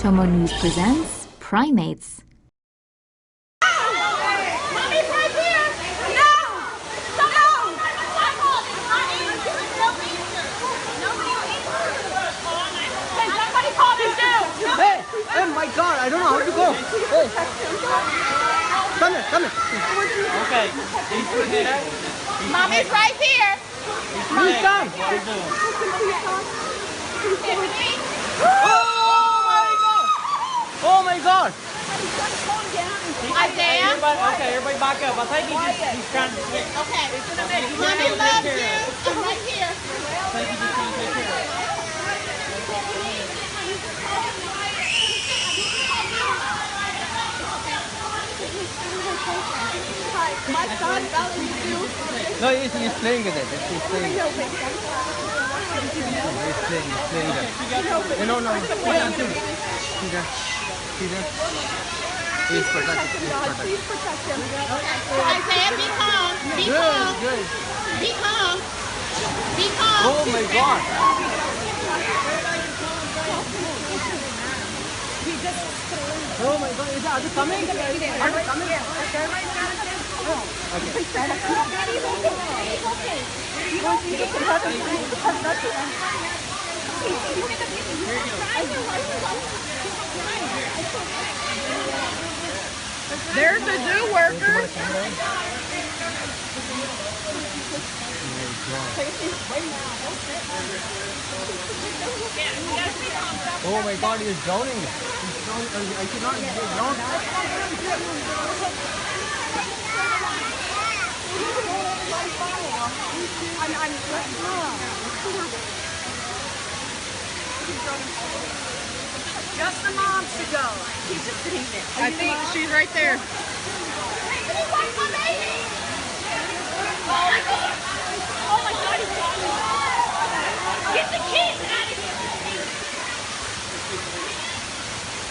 TomoNews presents Primates. Mommy's right here! No! No! Hey, somebody call this dude! Hey! Oh my god, I don't know how to go! Hey! Come here! Okay. Mommy's right here! Please come! Oh my god! Isaiah? Everybody back up. I think he's trying to switch. Okay. Mommy loves you. I'm right here. I think he's just trying to take care of it. My son fell into you. No, he's playing with it. He's playing. He's playing it. No. See there. Please protect him. Isaiah, be calm. Be calm. Good. Be calm. Be calm. Oh my god. Oh my god, are they coming? Are they coming? There's the zoo worker. Oh my god, he's drowning. He's drowning. I cannot drown. Just the mom should go. She's just sitting there. I think she's right there. Oh my god, he's gone. Get the kids out of here.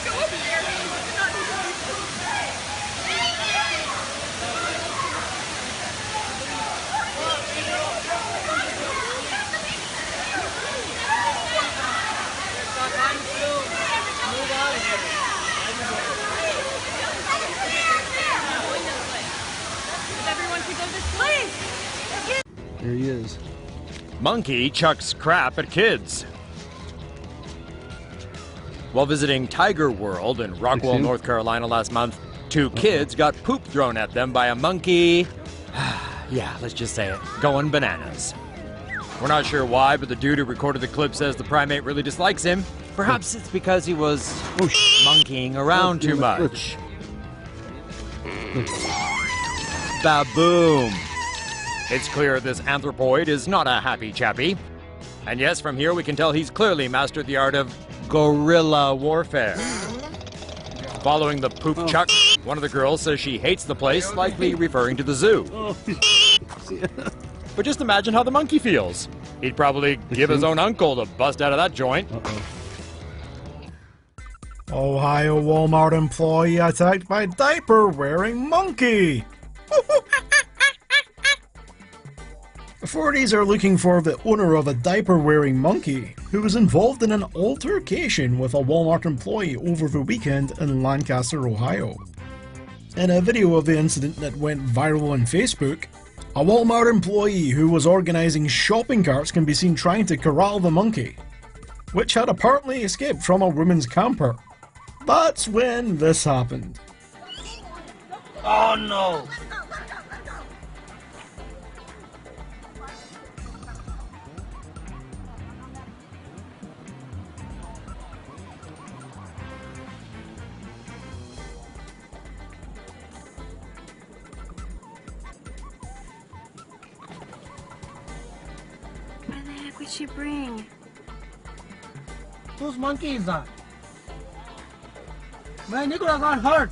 Go over there. Everyone should go this way. There he is. Monkey chucks crap at kids. While visiting Tiger World in Rockwell, North Carolina last month, two kids got poop thrown at them by a monkey. Yeah, let's just say it, going bananas. We're not sure why, but the dude who recorded the clip says the primate really dislikes him. Perhaps it's because he was monkeying around too much. Baboom! It's clear this anthropoid is not a happy chappy. And yes, from here we can tell he's clearly mastered the art of guerrilla warfare. Following the poop chuck, one of the girls says she hates the place, likely referring to the zoo. But just imagine how the monkey feels. He'd probably give his own uncle to bust out of that joint. Ohio Walmart employee attacked by diaper-wearing monkey. Authorities are looking for the owner of a diaper-wearing monkey who was involved in an altercation with a Walmart employee over the weekend in Lancaster, Ohio. In a video of the incident that went viral on Facebook, a Walmart employee who was organizing shopping carts can be seen trying to corral the monkey, which had apparently escaped from a woman's camper. That's when this happened. Oh no! Where the heck would she bring? Whose monkey is that? Man, you could have got hurt.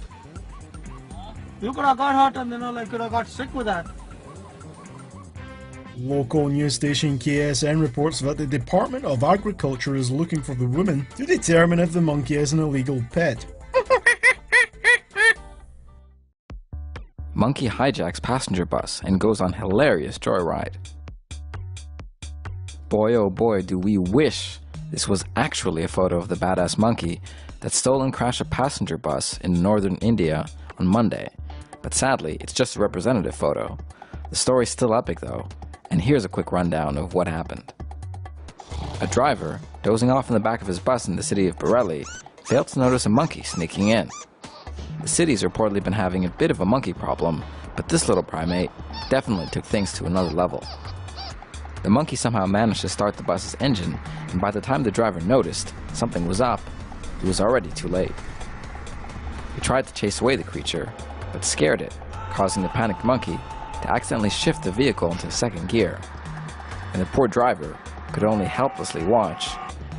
You could have got hurt and could have got sick with that. Local news station KSN reports that the Department of Agriculture is looking for the woman to determine if the monkey is an illegal pet. Monkey hijacks passenger bus and goes on hilarious joyride. Boy oh boy do we wish this was actually a photo of the badass monkey that stole and crashed a passenger bus in northern India on Monday. But sadly, it's just a representative photo. The story's still epic though, and here's a quick rundown of what happened. A driver, dozing off in the back of his bus in the city of Bareilly, failed to notice a monkey sneaking in. The city's reportedly been having a bit of a monkey problem, but this little primate definitely took things to another level. The monkey somehow managed to start the bus's engine, and by the time the driver noticed something was up, it was already too late. He tried to chase away the creature, but scared it, causing the panicked monkey to accidentally shift the vehicle into second gear. And the poor driver could only helplessly watch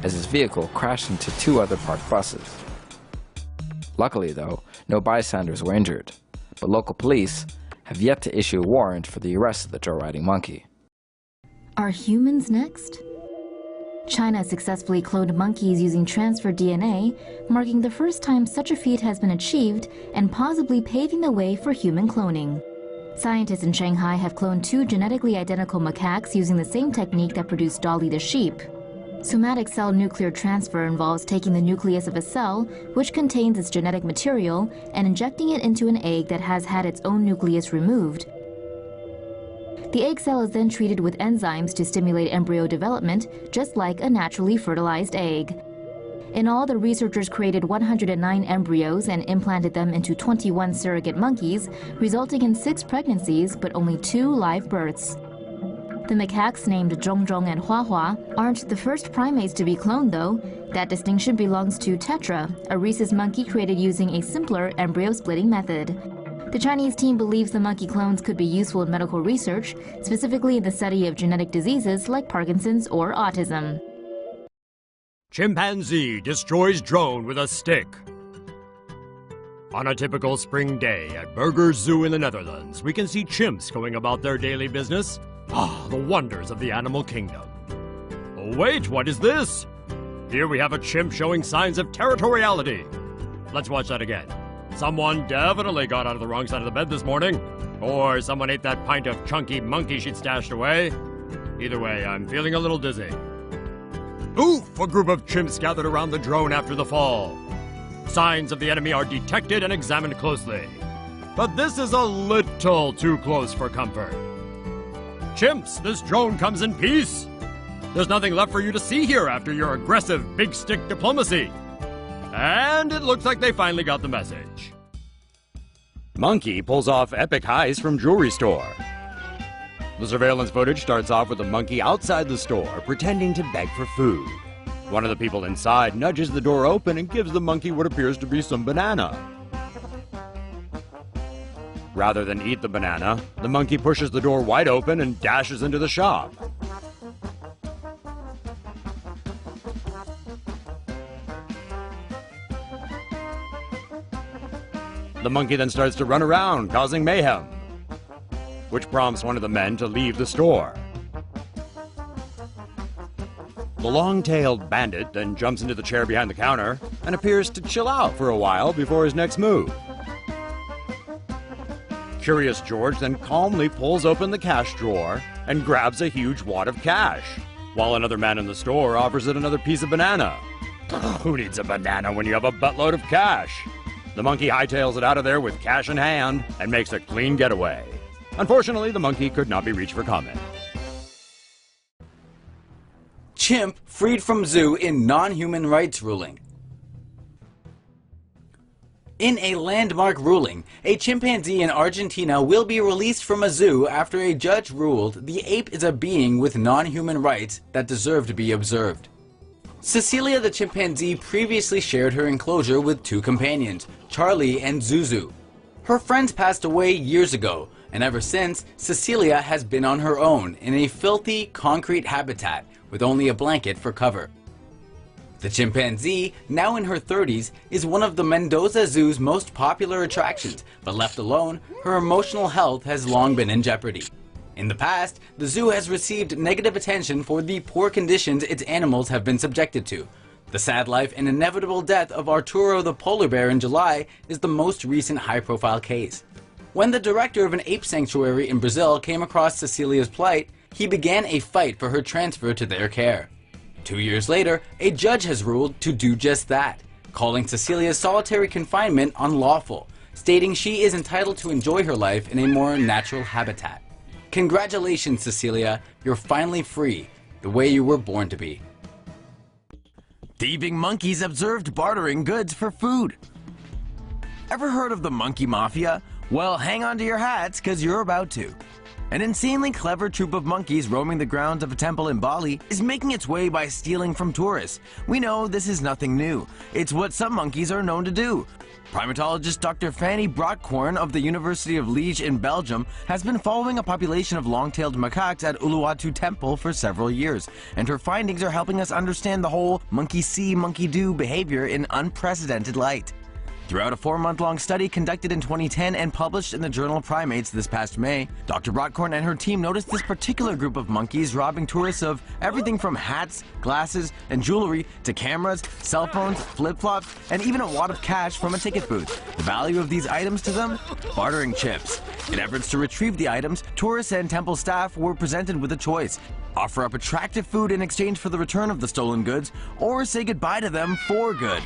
as his vehicle crashed into two other parked buses. Luckily though, no bystanders were injured, but local police have yet to issue a warrant for the arrest of the joyriding monkey. Are humans next? China successfully cloned monkeys using transfer DNA, marking the first time such a feat has been achieved and possibly paving the way for human cloning. Scientists in Shanghai have cloned 2 genetically identical macaques using the same technique that produced Dolly the sheep. Somatic cell nuclear transfer involves taking the nucleus of a cell, which contains its genetic material, and injecting it into an egg that has had its own nucleus removed. The egg cell is then treated with enzymes to stimulate embryo development, just like a naturally fertilized egg. In all, the researchers created 109 embryos and implanted them into 21 surrogate monkeys, resulting in 6 pregnancies but only 2 live births. The macaques named Zhongzhong and Huahua aren't the first primates to be cloned though. That distinction belongs to Tetra, a rhesus monkey created using a simpler embryo splitting method. The Chinese team believes the monkey clones could be useful in medical research, specifically in the study of genetic diseases like Parkinson's or autism. Chimpanzee destroys drone with a stick. On a typical spring day at Burgers Zoo in the Netherlands, we can see chimps going about their daily business. Ah, the wonders of the animal kingdom. Oh wait, what is this? Here we have a chimp showing signs of territoriality. Let's watch that again. Someone definitely got out of the wrong side of the bed this morning. Or someone ate that pint of chunky monkey she'd stashed away. Either way, I'm feeling a little dizzy. Oof! A group of chimps gathered around the drone after the fall. Signs of the enemy are detected and examined closely. But this is a little too close for comfort. Chimps, this drone comes in peace. There's nothing left for you to see here after your aggressive big stick diplomacy. And it looks like they finally got the message. Monkey pulls off epic heist from jewelry store. The surveillance footage starts off with a monkey outside the store pretending to beg for food. One of the people inside nudges the door open and gives the monkey what appears to be some banana. Rather than eat the banana, the monkey pushes the door wide open and dashes into the shop. The monkey then starts to run around, causing mayhem, which prompts one of the men to leave the store. The long-tailed bandit then jumps into the chair behind the counter and appears to chill out for a while before his next move. Curious George then calmly pulls open the cash drawer and grabs a huge wad of cash, while another man in the store offers it another piece of banana. Who needs a banana when you have a buttload of cash? The monkey hightails it out of there with cash in hand and makes a clean getaway. Unfortunately, the monkey could not be reached for comment. Chimp freed from zoo in non-human rights ruling. In a landmark ruling, a chimpanzee in Argentina will be released from a zoo after a judge ruled the ape is a being with non-human rights that deserve to be observed. Cecilia the chimpanzee previously shared her enclosure with 2 companions, Charlie and Zuzu. Her friends passed away years ago, and ever since, Cecilia has been on her own in a filthy concrete habitat with only a blanket for cover. The chimpanzee, now in her 30s, is one of the Mendoza Zoo's most popular attractions, but left alone, her emotional health has long been in jeopardy. In the past, the zoo has received negative attention for the poor conditions its animals have been subjected to. The sad life and inevitable death of Arturo the polar bear in July is the most recent high-profile case. When the director of an ape sanctuary in Brazil came across Cecilia's plight, he began a fight for her transfer to their care. 2 years later, a judge has ruled to do just that, calling Cecilia's solitary confinement unlawful, stating she is entitled to enjoy her life in a more natural habitat. Congratulations, Cecilia, you're finally free, the way you were born to be. Thieving monkeys observed bartering goods for food. Ever heard of the monkey mafia? Well, hang on to your hats, cause you're about to. An insanely clever troop of monkeys roaming the grounds of a temple in Bali is making its way by stealing from tourists. We know this is nothing new. It's what some monkeys are known to do. Primatologist Dr. Fanny Brockkorn of the University of Liège in Belgium has been following a population of long-tailed macaques at Uluwatu Temple for several years, and her findings are helping us understand the whole monkey see, monkey do behavior in unprecedented light. Throughout a 4-month-long study conducted in 2010 and published in the journal Primates this past May, Dr. Brockkorn and her team noticed this particular group of monkeys robbing tourists of everything from hats, glasses, and jewelry to cameras, cell phones, flip-flops, and even a wad of cash from a ticket booth. The value of these items to them? Bartering chips. In efforts to retrieve the items, tourists and temple staff were presented with a choice: offer up attractive food in exchange for the return of the stolen goods, or say goodbye to them for good.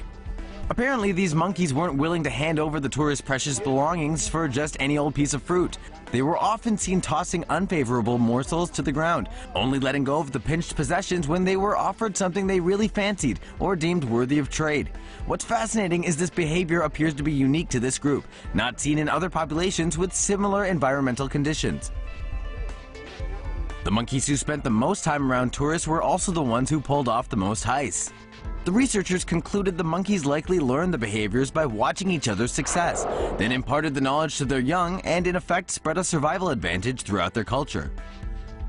Apparently, these monkeys weren't willing to hand over the tourists' precious belongings for just any old piece of fruit. They were often seen tossing unfavorable morsels to the ground, only letting go of the pinched possessions when they were offered something they really fancied or deemed worthy of trade. What's fascinating is this behavior appears to be unique to this group, not seen in other populations with similar environmental conditions. The monkeys who spent the most time around tourists were also the ones who pulled off the most heists. The researchers concluded the monkeys likely learned the behaviors by watching each other's success, then imparted the knowledge to their young and in effect spread a survival advantage throughout their culture.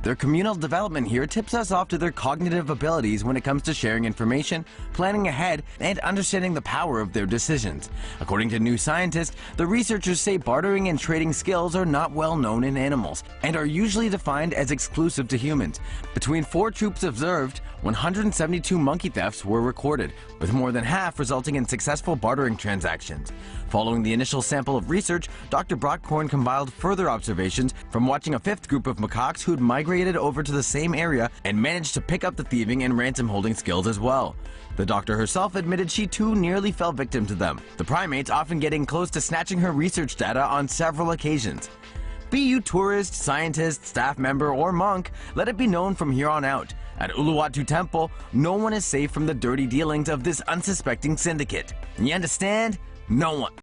Their communal development here tips us off to their cognitive abilities when it comes to sharing information, planning ahead, and understanding the power of their decisions. According to New Scientist, the researchers say bartering and trading skills are not well known in animals and are usually defined as exclusive to humans. Between 4 troops observed, 172 monkey thefts were recorded, with more than half resulting in successful bartering transactions. Following the initial sample of research, Dr. Brockkorn compiled further observations from watching a 5th group of macaques who had migrated over to the same area and managed to pick up the thieving and ransom holding skills as well. The doctor herself admitted she too nearly fell victim to them, the primates often getting close to snatching her research data on several occasions. Be you tourist, scientist, staff member, or monk, let it be known from here on out: at Uluwatu Temple, no one is safe from the dirty dealings of this unsuspecting syndicate. You understand? No one.